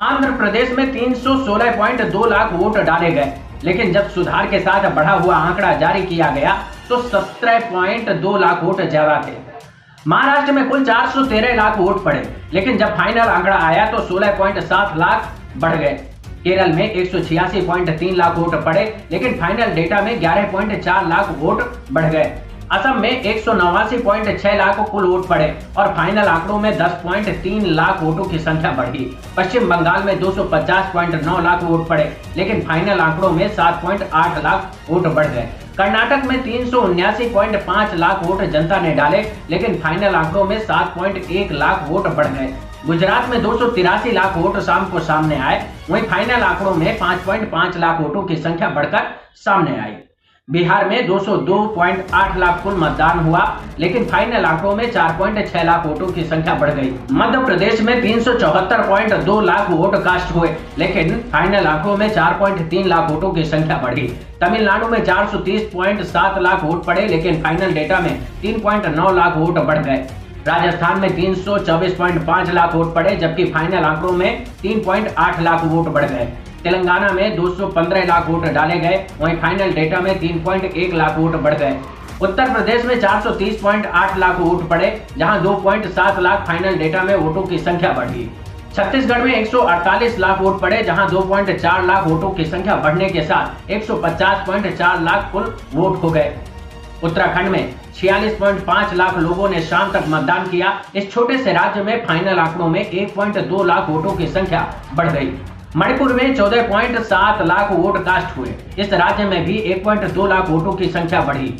आंध्र प्रदेश में 316.2 लाख वोट डाले गए, लेकिन जब सुधार के साथ बढ़ा हुआ आंकड़ा जारी किया गया तो 17.2 लाख वोट ज्यादा थे। महाराष्ट्र में कुल 413 लाख वोट पड़े, लेकिन जब फाइनल आंकड़ा आया तो 16.7 लाख बढ़ गए। केरल में 186.3 लाख वोट पड़े, लेकिन फाइनल डेटा में 11.4 लाख वोट बढ़ गए। असम में 189.6 लाख कुल वोट पड़े और फाइनल आंकड़ों में 10.3 लाख वोटों की संख्या बढ़ी। पश्चिम बंगाल में 250.9 लाख वोट पड़े, लेकिन फाइनल आंकड़ों में 7.8 लाख वोट बढ़ गए। कर्नाटक में 379.5 लाख वोट जनता ने डाले, लेकिन फाइनल आंकड़ों में 7.1 लाख वोट बढ़ गए। गुजरात में 283 लाख वोट शाम को सामने आए, वहीं फाइनल आंकड़ों में 5.5 लाख वोटों की संख्या बढ़कर सामने आई। बिहार में 202.8 लाख कुल मतदान हुआ, लेकिन फाइनल आंकड़ों में 4.6 लाख वोटों की संख्या बढ़ गई। मध्य प्रदेश में 374.2 लाख वोट कास्ट हुए, लेकिन फाइनल आंकड़ों में 4.3 लाख वोटों की संख्या बढ़ी। तमिलनाडु में 430.7 लाख वोट पड़े, लेकिन फाइनल डेटा में 3.9 लाख वोट बढ़ गए। राजस्थान में 324.5 लाख वोट पड़े, जबकि फाइनल आंकड़ों में 3.8 लाख वोट बढ़ गए। तेलंगाना में 215 लाख वोट डाले गए, वहीं फाइनल डेटा में 3.1 लाख वोट बढ़ गए। उत्तर प्रदेश में 430.8 लाख वोट पड़े, जहां 2.7 लाख फाइनल डेटा में वोटों की संख्या बढ़ी। छत्तीसगढ़ में 148 लाख वोट पड़े, जहां 2.4 लाख वोटों की संख्या बढ़ने के साथ 150.4 लाख कुल वोट हो गए। उत्तराखंड में 46.5 लाख लोगों ने शाम तक मतदान किया। इस छोटे से राज्य में फाइनल आंकड़ों में 1.2 लाख वोटों की संख्या बढ़ गई। मणिपुर में 14.7 लाख वोट कास्ट हुए। इस राज्य में भी 1.2 लाख वोटों की संख्या बढ़ी।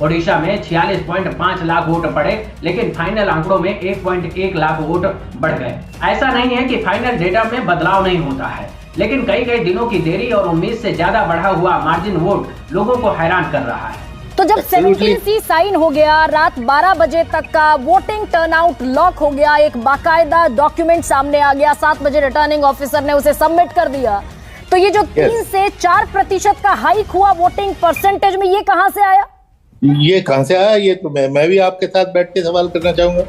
ओडिशा में 46.5 लाख वोट पड़े, लेकिन फाइनल आंकड़ों में 1.1 लाख वोट बढ़ गए। ऐसा नहीं है कि फाइनल डेटा में बदलाव नहीं होता है, लेकिन कई दिनों की देरी और उम्मीद से ज्यादा बढ़ा हुआ मार्जिन वोट लोगों को हैरान कर रहा है। तो जब 17C साइन हो गया, रात 12 बजे तक का वोटिंग टर्नआउट लॉक हो गया, एक बाकायदा डॉक्यूमेंट सामने आ गया, 7 बजे रिटर्निंग ऑफिसर ने उसे सबमिट कर दिया, तो ये जो 3 से 4% का हाइक हुआ वोटिंग परसेंटेज में, ये कहां से आया? ये कहां से आया? ये तो मैं भी आपके साथ बैठ के सवाल करना चाहूंगा।